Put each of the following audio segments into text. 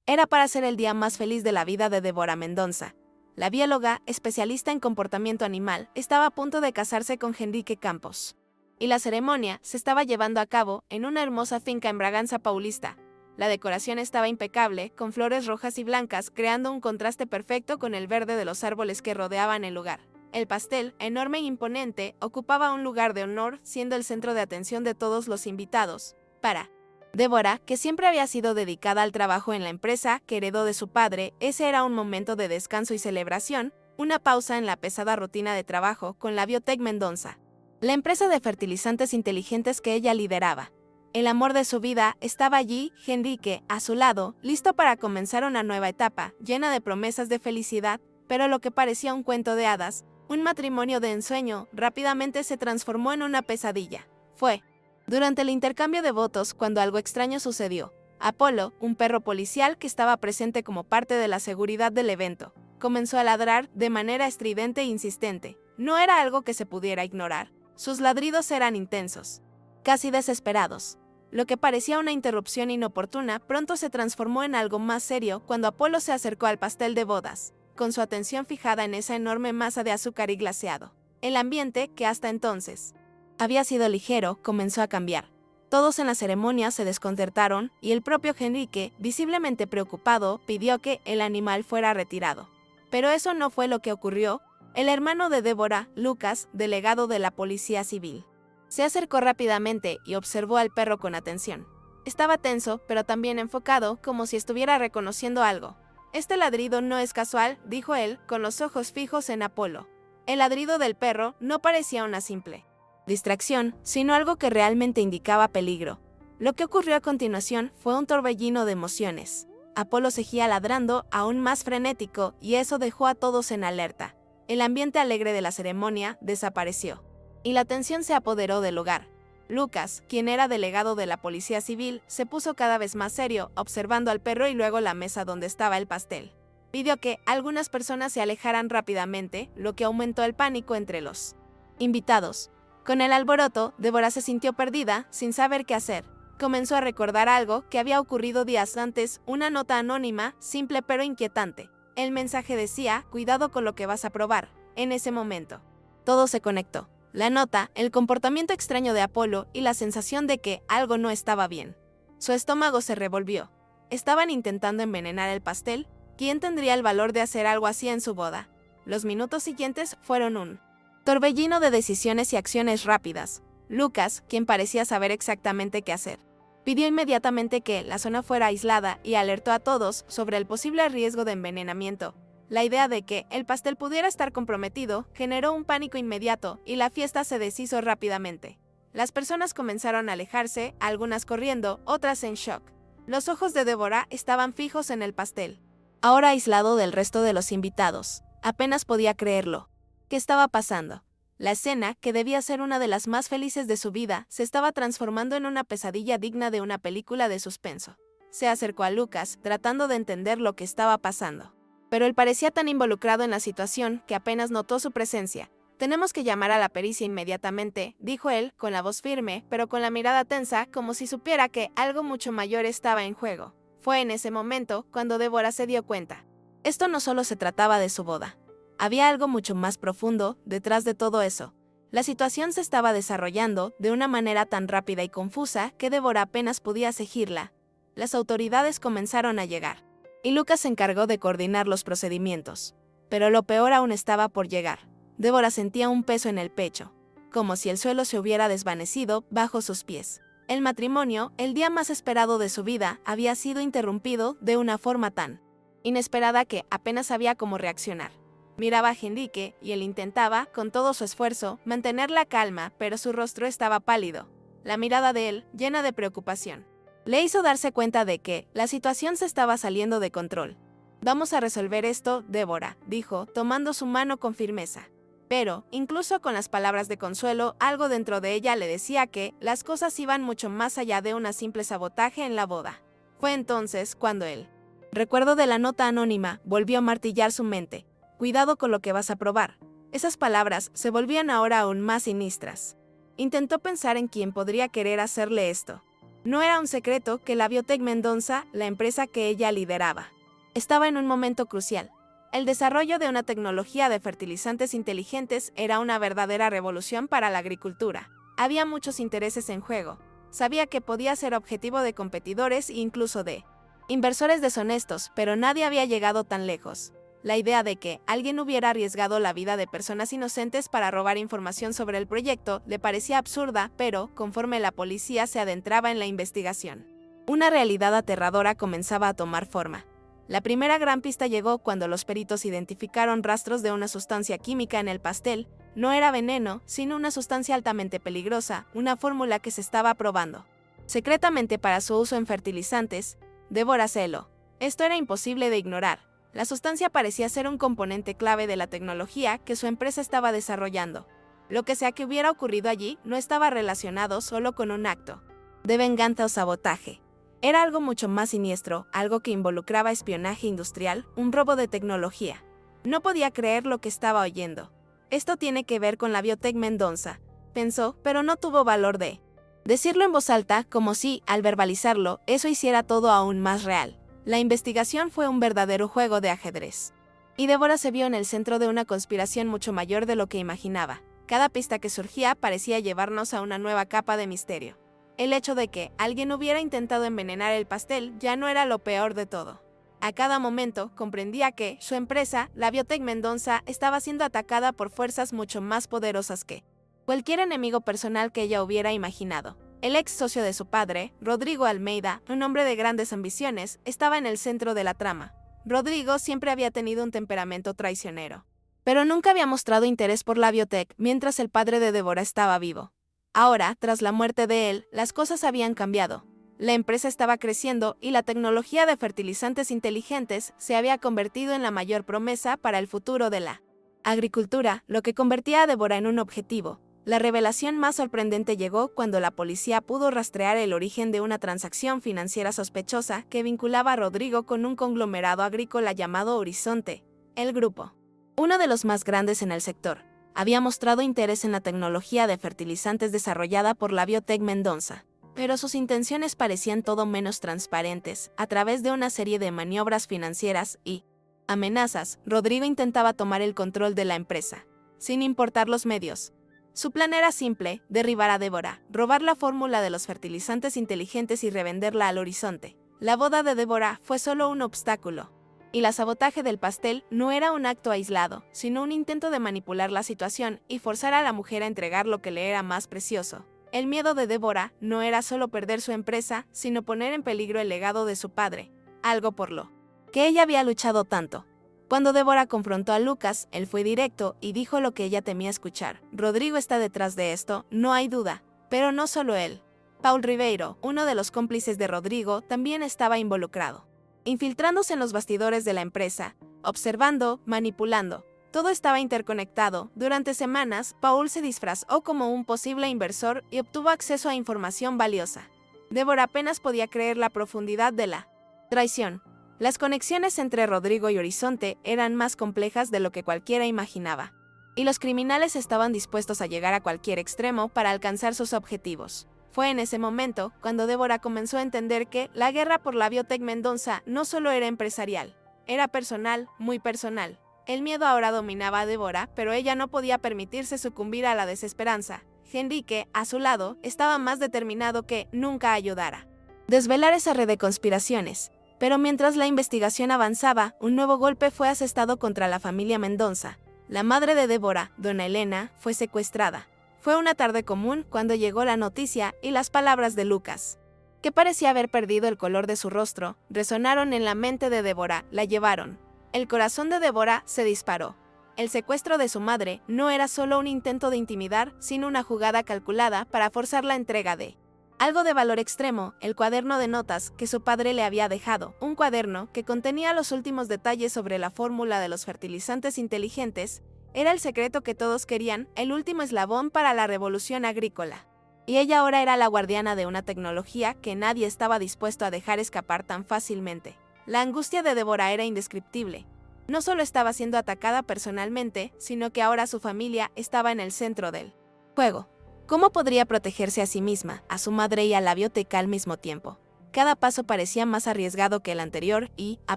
Era para ser el día más feliz de la vida de Débora Mendonça. La bióloga, especialista en comportamiento animal, estaba a punto de casarse con Henrique Campos. Y la ceremonia se estaba llevando a cabo en una hermosa finca en Braganza Paulista. La decoración estaba impecable, con flores rojas y blancas, creando un contraste perfecto con el verde de los árboles que rodeaban el lugar. El pastel, enorme e imponente, ocupaba un lugar de honor, siendo el centro de atención de todos los invitados. Para Débora, que siempre había sido dedicada al trabajo en la empresa que heredó de su padre, ese era un momento de descanso y celebración, una pausa en la pesada rutina de trabajo con la Biotech Mendonça, la empresa de fertilizantes inteligentes que ella lideraba. El amor de su vida estaba allí, Henrique, a su lado, listo para comenzar una nueva etapa, llena de promesas de felicidad, pero lo que parecía un cuento de hadas, un matrimonio de ensueño, rápidamente se transformó en una pesadilla. Fue durante el intercambio de votos cuando algo extraño sucedió. Apolo, un perro policial que estaba presente como parte de la seguridad del evento, comenzó a ladrar de manera estridente e insistente. No era algo que se pudiera ignorar. Sus ladridos eran intensos, casi desesperados. Lo que parecía una interrupción inoportuna pronto se transformó en algo más serio cuando Apolo se acercó al pastel de bodas, con su atención fijada en esa enorme masa de azúcar y glaseado. El ambiente, que hasta entonces había sido ligero, comenzó a cambiar. Todos en la ceremonia se desconcertaron y el propio Henrique, visiblemente preocupado, pidió que el animal fuera retirado. Pero eso no fue lo que ocurrió. El hermano de Débora, Lucas, delegado de la Policía Civil, se acercó rápidamente y observó al perro con atención. Estaba tenso, pero también enfocado, como si estuviera reconociendo algo. «Este ladrido no es casual», dijo él, con los ojos fijos en Apolo. El ladrido del perro no parecía una simple distracción, sino algo que realmente indicaba peligro. Lo que ocurrió a continuación fue un torbellino de emociones. Apolo seguía ladrando, aún más frenético, y eso dejó a todos en alerta. El ambiente alegre de la ceremonia desapareció, y la tensión se apoderó del lugar. Lucas, quien era delegado de la Policía Civil, se puso cada vez más serio, observando al perro y luego la mesa donde estaba el pastel. Pidió que algunas personas se alejaran rápidamente, lo que aumentó el pánico entre los invitados. Con el alboroto, Débora se sintió perdida, sin saber qué hacer. Comenzó a recordar algo que había ocurrido días antes, una nota anónima, simple pero inquietante. El mensaje decía: «Cuidado con lo que vas a probar». En ese momento, todo se conectó. La nota, el comportamiento extraño de Apolo y la sensación de que algo no estaba bien. Su estómago se revolvió. ¿Estaban intentando envenenar el pastel? ¿Quién tendría el valor de hacer algo así en su boda? Los minutos siguientes fueron un torbellino de decisiones y acciones rápidas. Lucas, quien parecía saber exactamente qué hacer, pidió inmediatamente que la zona fuera aislada y alertó a todos sobre el posible riesgo de envenenamiento. La idea de que el pastel pudiera estar comprometido generó un pánico inmediato y la fiesta se deshizo rápidamente. Las personas comenzaron a alejarse, algunas corriendo, otras en shock. Los ojos de Débora estaban fijos en el pastel, ahora aislado del resto de los invitados. Apenas podía creerlo. ¿Qué estaba pasando? La escena, que debía ser una de las más felices de su vida, se estaba transformando en una pesadilla digna de una película de suspenso. Se acercó a Lucas, tratando de entender lo que estaba pasando. Pero él parecía tan involucrado en la situación que apenas notó su presencia. «Tenemos que llamar a la pericia inmediatamente», dijo él, con la voz firme, pero con la mirada tensa, como si supiera que algo mucho mayor estaba en juego. Fue en ese momento cuando Débora se dio cuenta. Esto no solo se trataba de su boda. Había algo mucho más profundo detrás de todo eso. La situación se estaba desarrollando de una manera tan rápida y confusa que Débora apenas podía seguirla. Las autoridades comenzaron a llegar, y Lucas se encargó de coordinar los procedimientos. Pero lo peor aún estaba por llegar. Débora sentía un peso en el pecho, como si el suelo se hubiera desvanecido bajo sus pies. El matrimonio, el día más esperado de su vida, había sido interrumpido de una forma tan inesperada que apenas sabía cómo reaccionar. Miraba a Henrique y él intentaba, con todo su esfuerzo, mantener la calma, pero su rostro estaba pálido. La mirada de él, llena de preocupación, le hizo darse cuenta de que la situación se estaba saliendo de control. «Vamos a resolver esto, Débora», dijo, tomando su mano con firmeza. Pero, incluso con las palabras de consuelo, algo dentro de ella le decía que las cosas iban mucho más allá de un simple sabotaje en la boda. Fue entonces cuando el recuerdo de la nota anónima volvió a martillar su mente. «Cuidado con lo que vas a probar». Esas palabras se volvían ahora aún más siniestras. Intentó pensar en quién podría querer hacerle esto. No era un secreto que la Biotech Mendoza, la empresa que ella lideraba, estaba en un momento crucial. El desarrollo de una tecnología de fertilizantes inteligentes era una verdadera revolución para la agricultura. Había muchos intereses en juego. Sabía que podía ser objetivo de competidores e incluso de inversores deshonestos, pero nadie había llegado tan lejos. La idea de que alguien hubiera arriesgado la vida de personas inocentes para robar información sobre el proyecto le parecía absurda, pero, conforme la policía se adentraba en la investigación, una realidad aterradora comenzaba a tomar forma. La primera gran pista llegó cuando los peritos identificaron rastros de una sustancia química en el pastel. No era veneno, sino una sustancia altamente peligrosa, una fórmula que se estaba probando secretamente para su uso en fertilizantes. Débora celó. Esto era imposible de ignorar. La sustancia parecía ser un componente clave de la tecnología que su empresa estaba desarrollando. Lo que sea que hubiera ocurrido allí no estaba relacionado solo con un acto de venganza o sabotaje. Era algo mucho más siniestro, algo que involucraba espionaje industrial, un robo de tecnología. No podía creer lo que estaba oyendo. Esto tiene que ver con la Biotech Mendoza, pensó, pero no tuvo valor de decirlo en voz alta, como si, al verbalizarlo, eso hiciera todo aún más real. La investigación fue un verdadero juego de ajedrez. Y Débora se vio en el centro de una conspiración mucho mayor de lo que imaginaba. Cada pista que surgía parecía llevarnos a una nueva capa de misterio. El hecho de que alguien hubiera intentado envenenar el pastel ya no era lo peor de todo. A cada momento comprendía que su empresa, la Biotech Mendoza, estaba siendo atacada por fuerzas mucho más poderosas que cualquier enemigo personal que ella hubiera imaginado. El ex socio de su padre, Rodrigo Almeida, un hombre de grandes ambiciones, estaba en el centro de la trama. Rodrigo siempre había tenido un temperamento traicionero, pero nunca había mostrado interés por la biotech mientras el padre de Débora estaba vivo. Ahora, tras la muerte de él, las cosas habían cambiado. La empresa estaba creciendo y la tecnología de fertilizantes inteligentes se había convertido en la mayor promesa para el futuro de la agricultura, lo que convertía a Débora en un objetivo. La revelación más sorprendente llegó cuando la policía pudo rastrear el origen de una transacción financiera sospechosa que vinculaba a Rodrigo con un conglomerado agrícola llamado Horizonte. El grupo, uno de los más grandes en el sector, había mostrado interés en la tecnología de fertilizantes desarrollada por la Biotech Mendoza, pero sus intenciones parecían todo menos transparentes. A través de una serie de maniobras financieras y amenazas, Rodrigo intentaba tomar el control de la empresa, sin importar los medios. Su plan era simple: derribar a Débora, robar la fórmula de los fertilizantes inteligentes y revenderla al Horizonte. La boda de Débora fue solo un obstáculo. Y el sabotaje del pastel no era un acto aislado, sino un intento de manipular la situación y forzar a la mujer a entregar lo que le era más precioso. El miedo de Débora no era solo perder su empresa, sino poner en peligro el legado de su padre, algo por lo que ella había luchado tanto. Cuando Débora confrontó a Lucas, él fue directo y dijo lo que ella temía escuchar: Rodrigo está detrás de esto, no hay duda. Pero no solo él. Paul Ribeiro, uno de los cómplices de Rodrigo, también estaba involucrado, infiltrándose en los bastidores de la empresa, observando, manipulando. Todo estaba interconectado. Durante semanas, Paul se disfrazó como un posible inversor y obtuvo acceso a información valiosa. Débora apenas podía creer la profundidad de la traición. Las conexiones entre Rodrigo y Horizonte eran más complejas de lo que cualquiera imaginaba, y los criminales estaban dispuestos a llegar a cualquier extremo para alcanzar sus objetivos. Fue en ese momento cuando Débora comenzó a entender que la guerra por la Biotech Mendoza no solo era empresarial, era personal, muy personal. El miedo ahora dominaba a Débora, pero ella no podía permitirse sucumbir a la desesperanza. Henrique, a su lado, estaba más determinado que nunca a ayudar a desvelar esa red de conspiraciones. Pero mientras la investigación avanzaba, un nuevo golpe fue asestado contra la familia Mendoza. La madre de Débora, Dona Elena, fue secuestrada. Fue una tarde común cuando llegó la noticia y las palabras de Lucas, que parecía haber perdido el color de su rostro, resonaron en la mente de Débora. La llevaron. El corazón de Débora se disparó. El secuestro de su madre no era solo un intento de intimidar, sino una jugada calculada para forzar la entrega de algo de valor extremo: el cuaderno de notas que su padre le había dejado, un cuaderno que contenía los últimos detalles sobre la fórmula de los fertilizantes inteligentes. Era el secreto que todos querían, el último eslabón para la revolución agrícola. Y ella ahora era la guardiana de una tecnología que nadie estaba dispuesto a dejar escapar tan fácilmente. La angustia de Débora era indescriptible. No solo estaba siendo atacada personalmente, sino que ahora su familia estaba en el centro del juego. ¿Cómo podría protegerse a sí misma, a su madre y a la biblioteca al mismo tiempo? Cada paso parecía más arriesgado que el anterior y, a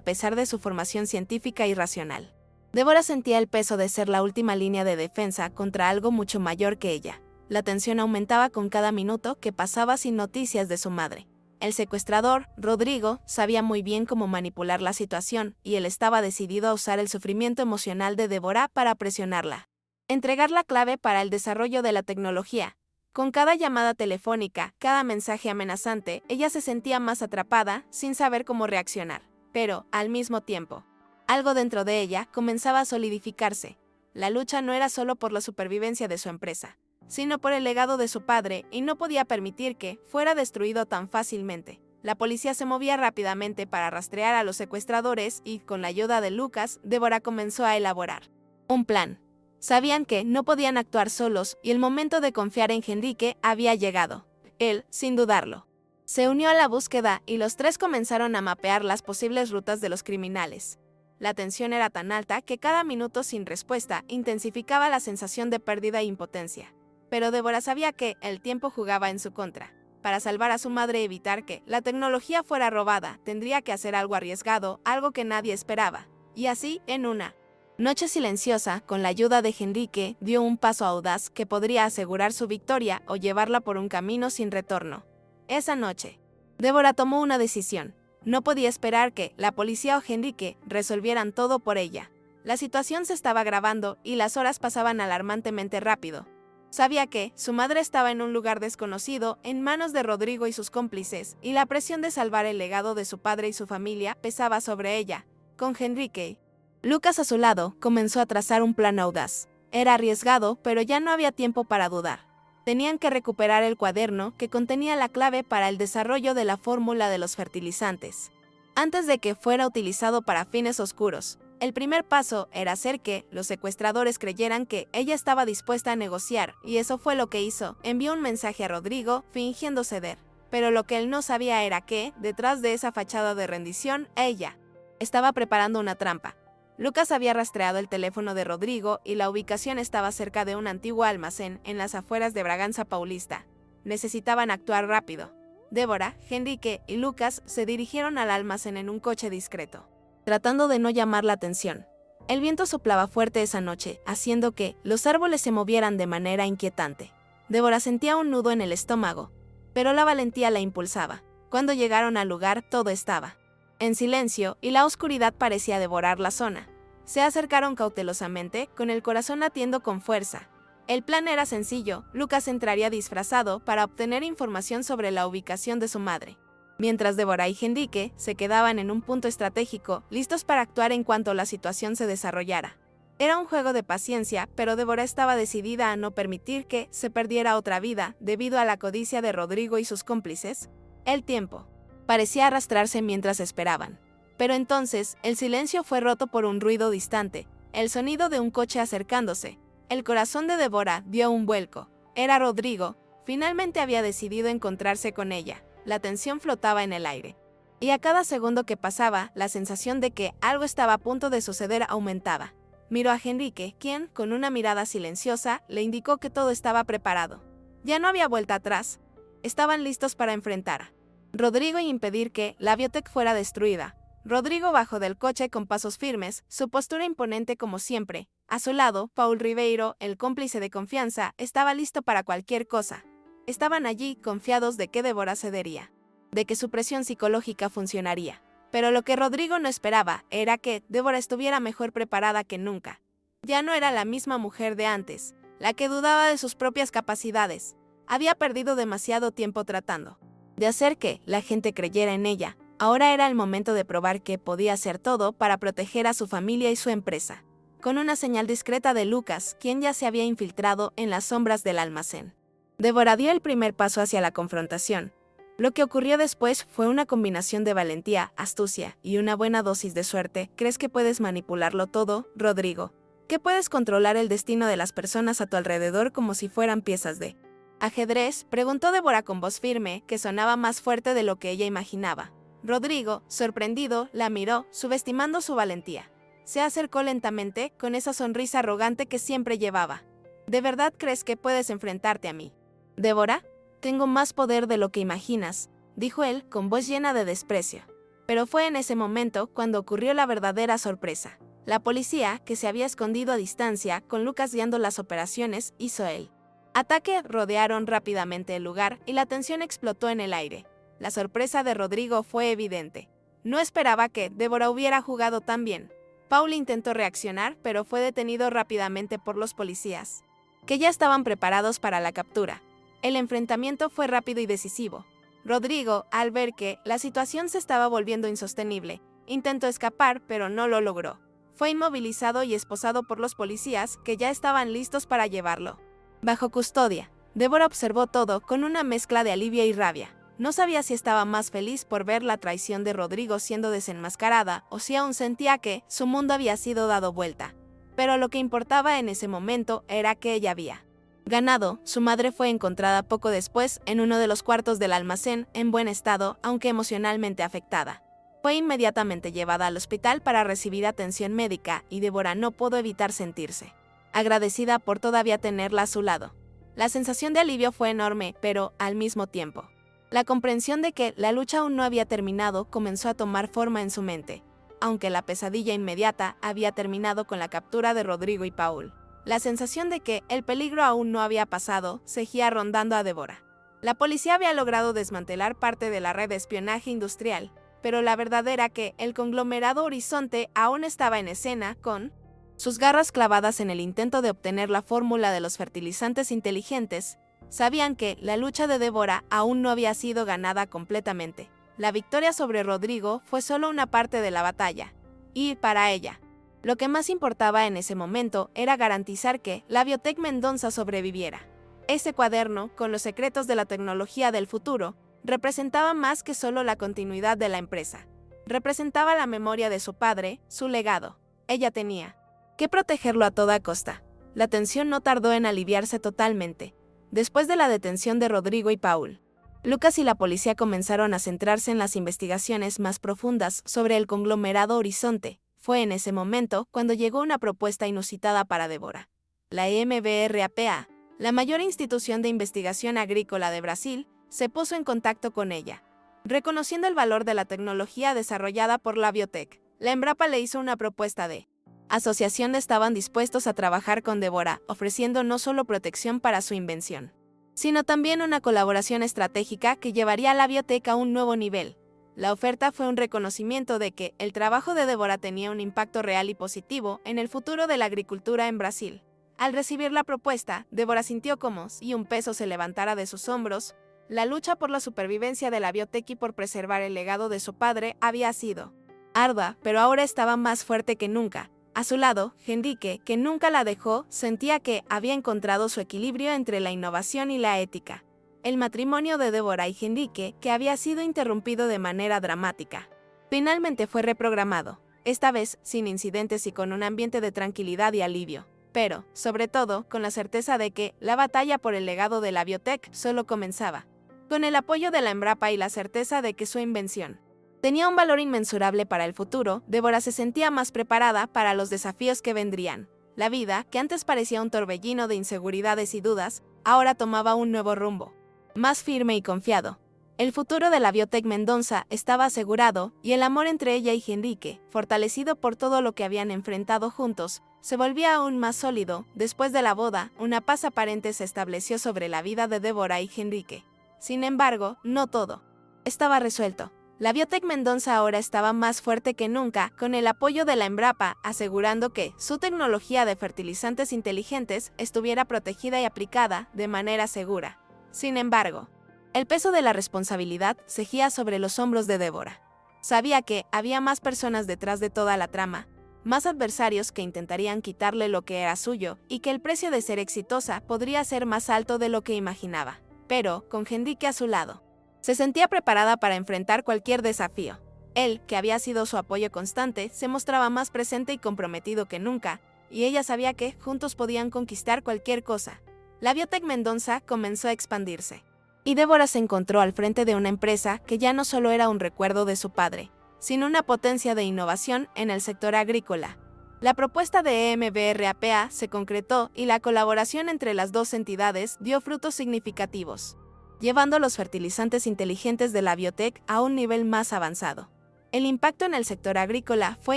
pesar de su formación científica y racional, Débora sentía el peso de ser la última línea de defensa contra algo mucho mayor que ella. La tensión aumentaba con cada minuto que pasaba sin noticias de su madre. El secuestrador, Rodrigo, sabía muy bien cómo manipular la situación y él estaba decidido a usar el sufrimiento emocional de Débora para presionarla. Entregar la clave para el desarrollo de la tecnología. Con cada llamada telefónica, cada mensaje amenazante, ella se sentía más atrapada, sin saber cómo reaccionar. Pero, al mismo tiempo, algo dentro de ella comenzaba a solidificarse. La lucha no era solo por la supervivencia de su empresa, sino por el legado de su padre, y no podía permitir que fuera destruido tan fácilmente. La policía se movía rápidamente para rastrear a los secuestradores y, con la ayuda de Lucas, Débora comenzó a elaborar un plan. Sabían que no podían actuar solos y el momento de confiar en Henrique había llegado. Él, sin dudarlo, se unió a la búsqueda y los tres comenzaron a mapear las posibles rutas de los criminales. La tensión era tan alta que cada minuto sin respuesta intensificaba la sensación de pérdida e impotencia. Pero Débora sabía que el tiempo jugaba en su contra. Para salvar a su madre y evitar que la tecnología fuera robada, tendría que hacer algo arriesgado, algo que nadie esperaba. Y así, en una noche silenciosa, con la ayuda de Henrique, dio un paso audaz que podría asegurar su victoria o llevarla por un camino sin retorno. Esa noche, Débora tomó una decisión. No podía esperar que la policía o Henrique resolvieran todo por ella. La situación se estaba agravando y las horas pasaban alarmantemente rápido. Sabía que su madre estaba en un lugar desconocido, en manos de Rodrigo y sus cómplices, y la presión de salvar el legado de su padre y su familia pesaba sobre ella. Con Henrique, Lucas a su lado, comenzó a trazar un plan audaz. Era arriesgado, pero ya no había tiempo para dudar. Tenían que recuperar el cuaderno que contenía la clave para el desarrollo de la fórmula de los fertilizantes, antes de que fuera utilizado para fines oscuros. El primer paso era hacer que los secuestradores creyeran que ella estaba dispuesta a negociar, y eso fue lo que hizo. Envió un mensaje a Rodrigo, fingiendo ceder. Pero lo que él no sabía era que, detrás de esa fachada de rendición, ella estaba preparando una trampa. Lucas había rastreado el teléfono de Rodrigo y la ubicación estaba cerca de un antiguo almacén en las afueras de Braganza Paulista. Necesitaban actuar rápido. Débora, Henrique y Lucas se dirigieron al almacén en un coche discreto, tratando de no llamar la atención. El viento soplaba fuerte esa noche, haciendo que los árboles se movieran de manera inquietante. Débora sentía un nudo en el estómago, pero la valentía la impulsaba. Cuando llegaron al lugar, todo estaba en silencio y la oscuridad parecía devorar la zona. Se acercaron cautelosamente, con el corazón latiendo con fuerza. El plan era sencillo. Lucas entraría disfrazado para obtener información sobre la ubicación de su madre, mientras Débora y Henrique se quedaban en un punto estratégico, listos para actuar en cuanto la situación se desarrollara. Era un juego de paciencia, pero Débora estaba decidida a no permitir que se perdiera otra vida debido a la codicia de Rodrigo y sus cómplices. El tiempo parecía arrastrarse mientras esperaban. Pero entonces, el silencio fue roto por un ruido distante, el sonido de un coche acercándose. El corazón de Débora dio un vuelco. Era Rodrigo. Finalmente había decidido encontrarse con ella. La tensión flotaba en el aire. Y a cada segundo que pasaba, la sensación de que algo estaba a punto de suceder aumentaba. Miró a Henrique, quien, con una mirada silenciosa, le indicó que todo estaba preparado. Ya no había vuelta atrás. Estaban listos para enfrentar Rodrigo y impedir que la biotech fuera destruida. Rodrigo bajó del coche con pasos firmes, su postura imponente como siempre. A su lado, Paul Ribeiro, el cómplice de confianza, estaba listo para cualquier cosa. Estaban allí confiados de que Débora cedería, de que su presión psicológica funcionaría. Pero lo que Rodrigo no esperaba era que Débora estuviera mejor preparada que nunca. Ya no era la misma mujer de antes, la que dudaba de sus propias capacidades. Había perdido demasiado tiempo tratando de hacer que la gente creyera en ella. Ahora era el momento de probar que podía hacer todo para proteger a su familia y su empresa. Con una señal discreta de Lucas, quien ya se había infiltrado en las sombras del almacén, Débora dio el primer paso hacia la confrontación. Lo que ocurrió después fue una combinación de valentía, astucia y una buena dosis de suerte. ¿Crees que puedes manipularlo todo, Rodrigo? ¿Que puedes controlar el destino de las personas a tu alrededor como si fueran piezas de ajedrez? Preguntó Débora con voz firme, que sonaba más fuerte de lo que ella imaginaba. Rodrigo, sorprendido, la miró, subestimando su valentía. Se acercó lentamente, con esa sonrisa arrogante que siempre llevaba. ¿De verdad crees que puedes enfrentarte a mí? Débora, tengo más poder de lo que imaginas, dijo él con voz llena de desprecio. Pero fue en ese momento cuando ocurrió la verdadera sorpresa. La policía, que se había escondido a distancia, con Lucas guiando las operaciones, hizo el ataque. Rodearon rápidamente el lugar y la tensión explotó en el aire. La sorpresa de Rodrigo fue evidente. No esperaba que Débora hubiera jugado tan bien. Paul intentó reaccionar, pero fue detenido rápidamente por los policías, que ya estaban preparados para la captura. El enfrentamiento fue rápido y decisivo. Rodrigo, al ver que la situación se estaba volviendo insostenible, intentó escapar, pero no lo logró. Fue inmovilizado y esposado por los policías, que ya estaban listos para llevarlo bajo custodia. Débora observó todo con una mezcla de alivio y rabia. No sabía si estaba más feliz por ver la traición de Rodrigo siendo desenmascarada o si aún sentía que su mundo había sido dado vuelta. Pero lo que importaba en ese momento era que ella había ganado. Su madre fue encontrada poco después en uno de los cuartos del almacén en buen estado, aunque emocionalmente afectada. Fue inmediatamente llevada al hospital para recibir atención médica y Débora no pudo evitar sentirse agradecida por todavía tenerla a su lado. La sensación de alivio fue enorme, pero, al mismo tiempo, la comprensión de que la lucha aún no había terminado comenzó a tomar forma en su mente. Aunque la pesadilla inmediata había terminado con la captura de Rodrigo y Paul, la sensación de que el peligro aún no había pasado seguía rondando a Débora. La policía había logrado desmantelar parte de la red de espionaje industrial, pero la verdad era que el conglomerado Horizonte aún estaba en escena con sus garras clavadas en el intento de obtener la fórmula de los fertilizantes inteligentes. Sabían que la lucha de Débora aún no había sido ganada completamente. La victoria sobre Rodrigo fue solo una parte de la batalla. Y, para ella, lo que más importaba en ese momento era garantizar que la Biotech Mendoza sobreviviera. Ese cuaderno, con los secretos de la tecnología del futuro, representaba más que solo la continuidad de la empresa. Representaba la memoria de su padre, su legado. Ella tenía que protegerlo a toda costa. La tensión no tardó en aliviarse totalmente. Después de la detención de Rodrigo y Paul, Lucas y la policía comenzaron a centrarse en las investigaciones más profundas sobre el conglomerado Horizonte. Fue en ese momento cuando llegó una propuesta inusitada para Débora. La MBRAPA, la mayor institución de investigación agrícola de Brasil, se puso en contacto con ella. Reconociendo el valor de la tecnología desarrollada por la Biotech, la Embrapa le hizo una propuesta de asociación. Estaban dispuestos a trabajar con Débora, ofreciendo no solo protección para su invención, sino también una colaboración estratégica que llevaría a la Biotech a un nuevo nivel. La oferta fue un reconocimiento de que el trabajo de Débora tenía un impacto real y positivo en el futuro de la agricultura en Brasil. Al recibir la propuesta, Débora sintió como si un peso se levantara de sus hombros. La lucha por la supervivencia de la Biotech y por preservar el legado de su padre había sido ardua, pero ahora estaba más fuerte que nunca. A su lado, Henrique, que nunca la dejó, sentía que había encontrado su equilibrio entre la innovación y la ética. El matrimonio de Débora y Henrique, que había sido interrumpido de manera dramática, finalmente fue reprogramado, esta vez sin incidentes y con un ambiente de tranquilidad y alivio. Pero, sobre todo, con la certeza de que la batalla por el legado de la Biotech solo comenzaba. Con el apoyo de la Embrapa y la certeza de que su invención tenía un valor inmensurable para el futuro, Débora se sentía más preparada para los desafíos que vendrían. La vida, que antes parecía un torbellino de inseguridades y dudas, ahora tomaba un nuevo rumbo, más firme y confiado. El futuro de la Biotech Mendoza estaba asegurado, y el amor entre ella y Henrique, fortalecido por todo lo que habían enfrentado juntos, se volvía aún más sólido. Después de la boda, una paz aparente se estableció sobre la vida de Débora y Henrique. Sin embargo, no todo estaba resuelto. La Biotech Mendoza ahora estaba más fuerte que nunca, con el apoyo de la Embrapa, asegurando que su tecnología de fertilizantes inteligentes estuviera protegida y aplicada de manera segura. Sin embargo, el peso de la responsabilidad cegía sobre los hombros de Débora. Sabía que había más personas detrás de toda la trama, más adversarios que intentarían quitarle lo que era suyo, y que el precio de ser exitosa podría ser más alto de lo que imaginaba. Pero, con Henrique a su lado, se sentía preparada para enfrentar cualquier desafío. Él, que había sido su apoyo constante, se mostraba más presente y comprometido que nunca, y ella sabía que juntos podían conquistar cualquier cosa. La Biotech Mendoza comenzó a expandirse, y Débora se encontró al frente de una empresa que ya no solo era un recuerdo de su padre, sino una potencia de innovación en el sector agrícola. La propuesta de EMBRAPA se concretó y la colaboración entre las dos entidades dio frutos significativos, llevando los fertilizantes inteligentes de la biotech a un nivel más avanzado. El impacto en el sector agrícola fue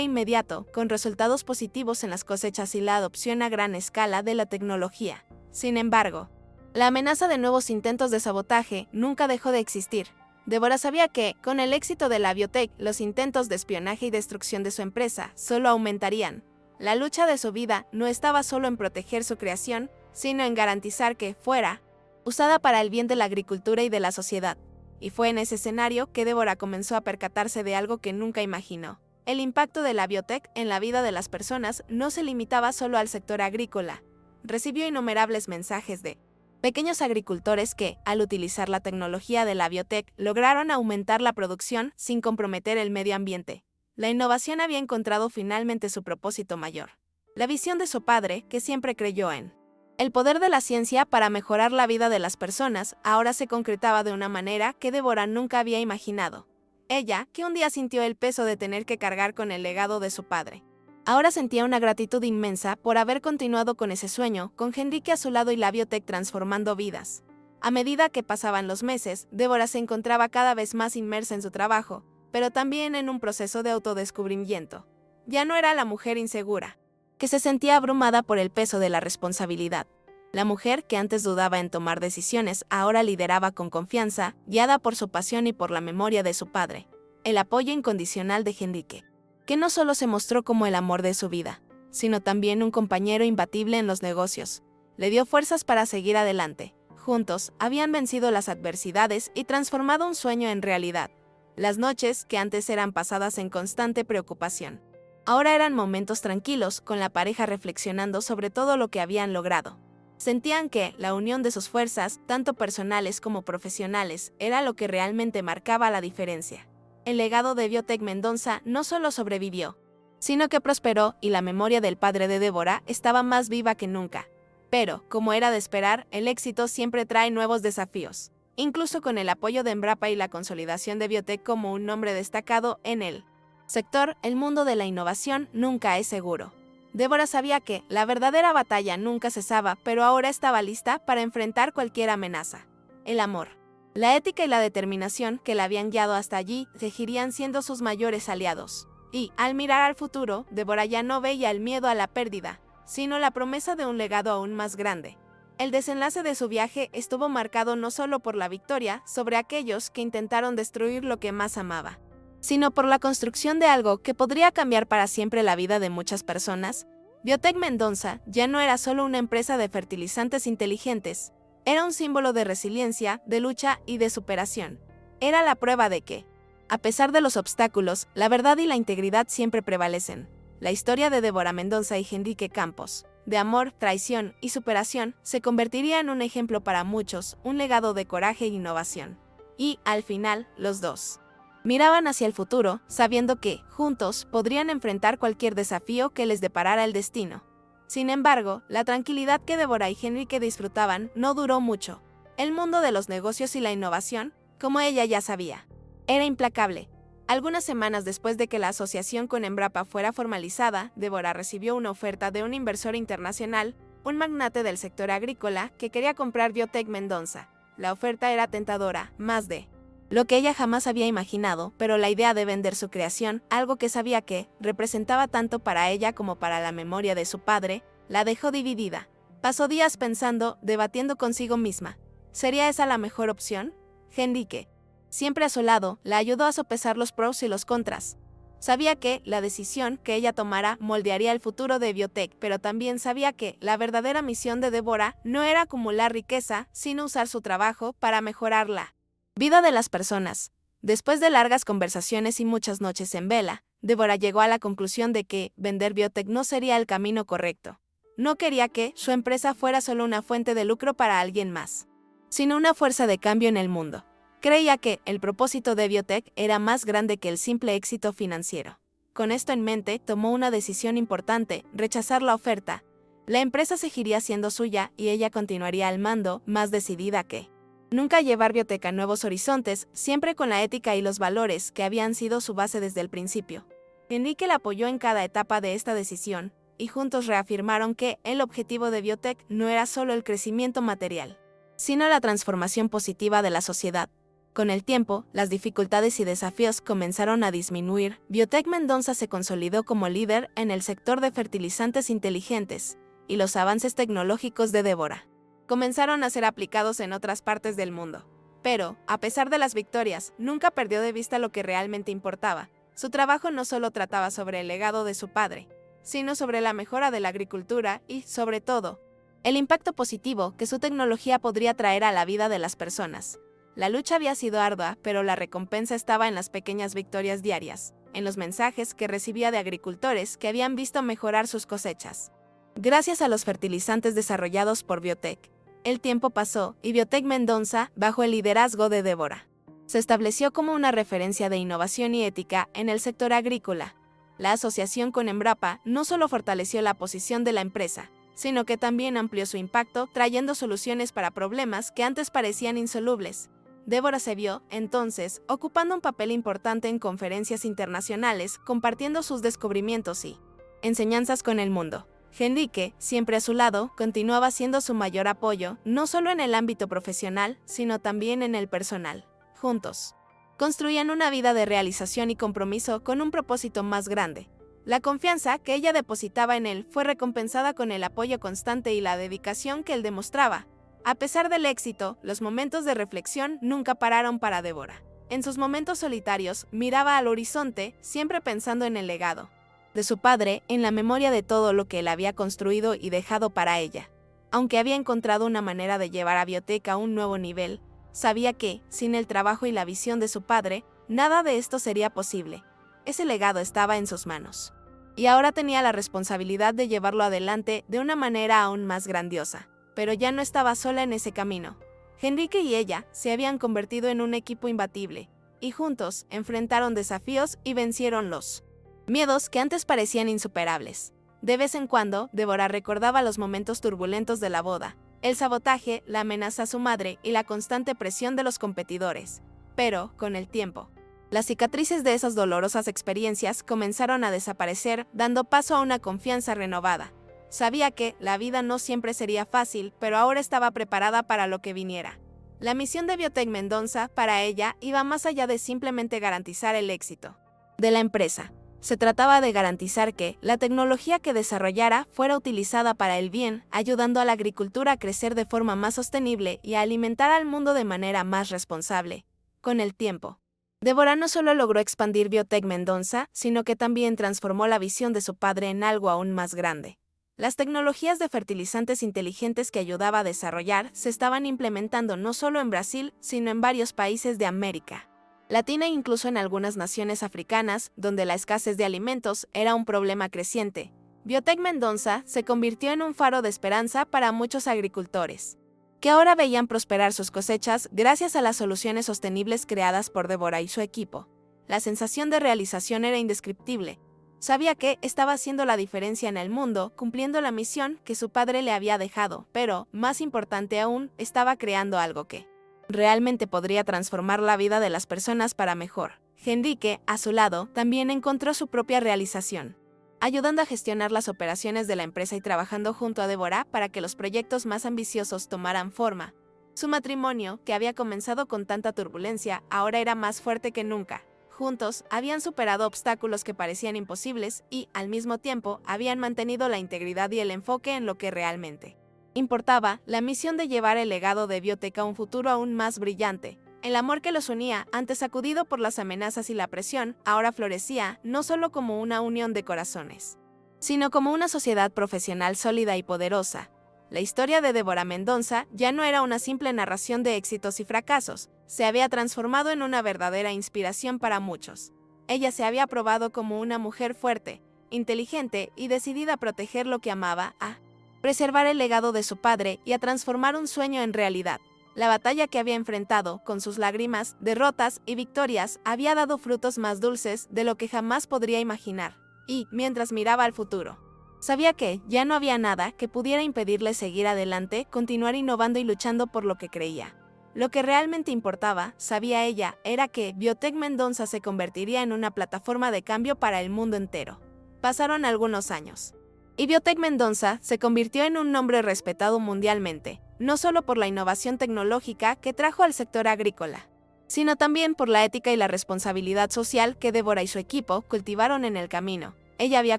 inmediato, con resultados positivos en las cosechas y la adopción a gran escala de la tecnología. Sin embargo, la amenaza de nuevos intentos de sabotaje nunca dejó de existir. Débora sabía que, con el éxito de la biotech, los intentos de espionaje y destrucción de su empresa solo aumentarían. La lucha de su vida no estaba solo en proteger su creación, sino en garantizar que fuera usada para el bien de la agricultura y de la sociedad. Y fue en ese escenario que Débora comenzó a percatarse de algo que nunca imaginó. El impacto de la biotech en la vida de las personas no se limitaba solo al sector agrícola. Recibió innumerables mensajes de pequeños agricultores que, al utilizar la tecnología de la biotech, lograron aumentar la producción sin comprometer el medio ambiente. La innovación había encontrado finalmente su propósito mayor. La visión de su padre, que siempre creyó en el poder de la ciencia para mejorar la vida de las personas, ahora se concretaba de una manera que Débora nunca había imaginado. Ella, que un día sintió el peso de tener que cargar con el legado de su padre, ahora sentía una gratitud inmensa por haber continuado con ese sueño, con Henrique a su lado y la biotech transformando vidas. A medida que pasaban los meses, Débora se encontraba cada vez más inmersa en su trabajo, pero también en un proceso de autodescubrimiento. Ya no era la mujer insegura, que se sentía abrumada por el peso de la responsabilidad. La mujer que antes dudaba en tomar decisiones ahora lideraba con confianza, guiada por su pasión y por la memoria de su padre. El apoyo incondicional de Henrique, que no solo se mostró como el amor de su vida, sino también un compañero imbatible en los negocios, le dio fuerzas para seguir adelante. Juntos, habían vencido las adversidades y transformado un sueño en realidad. Las noches, que antes eran pasadas en constante preocupación, ahora eran momentos tranquilos, con la pareja reflexionando sobre todo lo que habían logrado. Sentían que la unión de sus fuerzas, tanto personales como profesionales, era lo que realmente marcaba la diferencia. El legado de Biotech Mendoza no solo sobrevivió, sino que prosperó y la memoria del padre de Débora estaba más viva que nunca. Pero, como era de esperar, el éxito siempre trae nuevos desafíos. Incluso con el apoyo de Embrapa y la consolidación de Biotech como un nombre destacado en el sector, el mundo de la innovación nunca es seguro. Débora sabía que la verdadera batalla nunca cesaba, pero ahora estaba lista para enfrentar cualquier amenaza. El amor, la ética y la determinación que la habían guiado hasta allí seguirían siendo sus mayores aliados. Y, al mirar al futuro, Débora ya no veía el miedo a la pérdida, sino la promesa de un legado aún más grande. El desenlace de su viaje estuvo marcado no solo por la victoria sobre aquellos que intentaron destruir lo que más amaba, sino por la construcción de algo que podría cambiar para siempre la vida de muchas personas. Biotech Mendoza ya no era solo una empresa de fertilizantes inteligentes, era un símbolo de resiliencia, de lucha y de superación. Era la prueba de que, a pesar de los obstáculos, la verdad y la integridad siempre prevalecen. La historia de Débora Mendoza y Henrique Campos, de amor, traición y superación, se convertiría en un ejemplo para muchos, un legado de coraje e innovación. Y, al final, los dos miraban hacia el futuro, sabiendo que, juntos, podrían enfrentar cualquier desafío que les deparara el destino. Sin embargo, la tranquilidad que Débora y Henrique disfrutaban no duró mucho. El mundo de los negocios y la innovación, como ella ya sabía, era implacable. Algunas semanas después de que la asociación con Embrapa fuera formalizada, Débora recibió una oferta de un inversor internacional, un magnate del sector agrícola, que quería comprar Biotech Mendoza. La oferta era tentadora, más de lo que ella jamás había imaginado, pero la idea de vender su creación, algo que sabía que representaba tanto para ella como para la memoria de su padre, la dejó dividida. Pasó días pensando, debatiendo consigo misma. ¿Sería esa la mejor opción? Henrique, siempre a su lado, la ayudó a sopesar los pros y los contras. Sabía que la decisión que ella tomara moldearía el futuro de Biotech, pero también sabía que la verdadera misión de Débora no era acumular riqueza, sino usar su trabajo para mejorar la vida de las personas. Después de largas conversaciones y muchas noches en vela, Débora llegó a la conclusión de que vender Biotech no sería el camino correcto. No quería que su empresa fuera solo una fuente de lucro para alguien más, sino una fuerza de cambio en el mundo. Creía que el propósito de Biotech era más grande que el simple éxito financiero. Con esto en mente, tomó una decisión importante: rechazar la oferta. La empresa seguiría siendo suya y ella continuaría al mando, más decidida que nunca llevar Biotech a nuevos horizontes, siempre con la ética y los valores que habían sido su base desde el principio. Enrique la apoyó en cada etapa de esta decisión, y juntos reafirmaron que el objetivo de Biotech no era solo el crecimiento material, sino la transformación positiva de la sociedad. Con el tiempo, las dificultades y desafíos comenzaron a disminuir. Biotech Mendonça se consolidó como líder en el sector de fertilizantes inteligentes, y los avances tecnológicos de Débora comenzaron a ser aplicados en otras partes del mundo. Pero, a pesar de las victorias, nunca perdió de vista lo que realmente importaba. Su trabajo no solo trataba sobre el legado de su padre, sino sobre la mejora de la agricultura y, sobre todo, el impacto positivo que su tecnología podría traer a la vida de las personas. La lucha había sido ardua, pero la recompensa estaba en las pequeñas victorias diarias, en los mensajes que recibía de agricultores que habían visto mejorar sus cosechas. Gracias a los fertilizantes desarrollados por Biotech, el tiempo pasó y Biotech Mendonça, bajo el liderazgo de Débora, se estableció como una referencia de innovación y ética en el sector agrícola. La asociación con Embrapa no solo fortaleció la posición de la empresa, sino que también amplió su impacto trayendo soluciones para problemas que antes parecían insolubles. Débora se vio, entonces, ocupando un papel importante en conferencias internacionales, compartiendo sus descubrimientos y enseñanzas con el mundo. Enrique, siempre a su lado, continuaba siendo su mayor apoyo, no solo en el ámbito profesional, sino también en el personal. Juntos, construían una vida de realización y compromiso con un propósito más grande. La confianza que ella depositaba en él fue recompensada con el apoyo constante y la dedicación que él demostraba. A pesar del éxito, los momentos de reflexión nunca pararon para Débora. En sus momentos solitarios, miraba al horizonte, siempre pensando en el legado de su padre, en la memoria de todo lo que él había construido y dejado para ella. Aunque había encontrado una manera de llevar a Biotech a un nuevo nivel, sabía que, sin el trabajo y la visión de su padre, nada de esto sería posible. Ese legado estaba en sus manos. Y ahora tenía la responsabilidad de llevarlo adelante de una manera aún más grandiosa. Pero ya no estaba sola en ese camino. Enrique y ella se habían convertido en un equipo imbatible, y juntos enfrentaron desafíos y vencieron los miedos que antes parecían insuperables. De vez en cuando, Débora recordaba los momentos turbulentos de la boda, el sabotaje, la amenaza a su madre y la constante presión de los competidores. Pero, con el tiempo, las cicatrices de esas dolorosas experiencias comenzaron a desaparecer, dando paso a una confianza renovada. Sabía que la vida no siempre sería fácil, pero ahora estaba preparada para lo que viniera. La misión de Biotech Mendonça para ella iba más allá de simplemente garantizar el éxito de la empresa. Se trataba de garantizar que la tecnología que desarrollara fuera utilizada para el bien, ayudando a la agricultura a crecer de forma más sostenible y a alimentar al mundo de manera más responsable. Con el tiempo, Débora no solo logró expandir Biotech Mendonça, sino que también transformó la visión de su padre en algo aún más grande. Las tecnologías de fertilizantes inteligentes que ayudaba a desarrollar se estaban implementando no solo en Brasil, sino en varios países de América Latina e incluso en algunas naciones africanas, donde la escasez de alimentos era un problema creciente. Biotech Mendonça se convirtió en un faro de esperanza para muchos agricultores, que ahora veían prosperar sus cosechas gracias a las soluciones sostenibles creadas por Débora y su equipo. La sensación de realización era indescriptible. Sabía que estaba haciendo la diferencia en el mundo, cumpliendo la misión que su padre le había dejado, pero, más importante aún, estaba creando algo que realmente podría transformar la vida de las personas para mejor. Enrique, a su lado, también encontró su propia realización, ayudando a gestionar las operaciones de la empresa y trabajando junto a Débora para que los proyectos más ambiciosos tomaran forma. Su matrimonio, que había comenzado con tanta turbulencia, ahora era más fuerte que nunca. Juntos, habían superado obstáculos que parecían imposibles y, al mismo tiempo, habían mantenido la integridad y el enfoque en lo que realmente importaba, la misión de llevar el legado de Biotech a un futuro aún más brillante. El amor que los unía, antes sacudido por las amenazas y la presión, ahora florecía, no solo como una unión de corazones, sino como una sociedad profesional sólida y poderosa. La historia de Débora Mendonça ya no era una simple narración de éxitos y fracasos, se había transformado en una verdadera inspiración para muchos. Ella se había probado como una mujer fuerte, inteligente y decidida a proteger lo que amaba, a preservar el legado de su padre y a transformar un sueño en realidad. La batalla que había enfrentado, con sus lágrimas, derrotas y victorias, había dado frutos más dulces de lo que jamás podría imaginar. Y, mientras miraba al futuro, sabía que ya no había nada que pudiera impedirle seguir adelante, continuar innovando y luchando por lo que creía. Lo que realmente importaba, sabía ella, era que Biotech Mendonça se convertiría en una plataforma de cambio para el mundo entero. Pasaron algunos años, y Biotech Mendonça se convirtió en un nombre respetado mundialmente, no solo por la innovación tecnológica que trajo al sector agrícola, sino también por la ética y la responsabilidad social que Débora y su equipo cultivaron en el camino. Ella había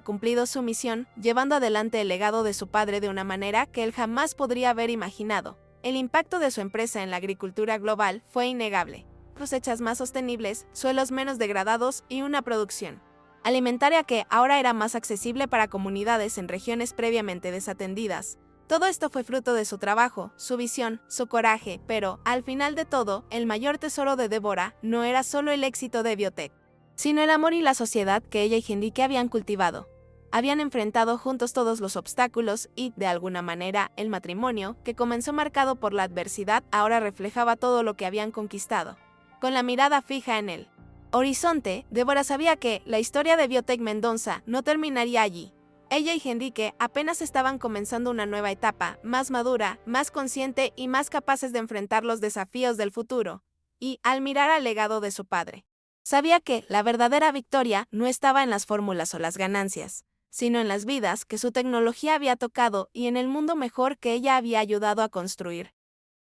cumplido su misión, llevando adelante el legado de su padre de una manera que él jamás podría haber imaginado. El impacto de su empresa en la agricultura global fue innegable. Cosechas más sostenibles, suelos menos degradados y una producción alimentaria que ahora era más accesible para comunidades en regiones previamente desatendidas. Todo esto fue fruto de su trabajo, su visión, su coraje, pero, al final de todo, el mayor tesoro de Débora no era solo el éxito de Biotech, sino el amor y la sociedad que ella y Henrique habían cultivado. Habían enfrentado juntos todos los obstáculos y, de alguna manera, el matrimonio, que comenzó marcado por la adversidad, ahora reflejaba todo lo que habían conquistado. Con la mirada fija en el horizonte, Débora sabía que la historia de Biotech Mendonça no terminaría allí. Ella y Henrique apenas estaban comenzando una nueva etapa, más madura, más consciente y más capaces de enfrentar los desafíos del futuro. Y, al mirar al legado de su padre, sabía que la verdadera victoria no estaba en las fórmulas o las ganancias, sino en las vidas que su tecnología había tocado y en el mundo mejor que ella había ayudado a construir.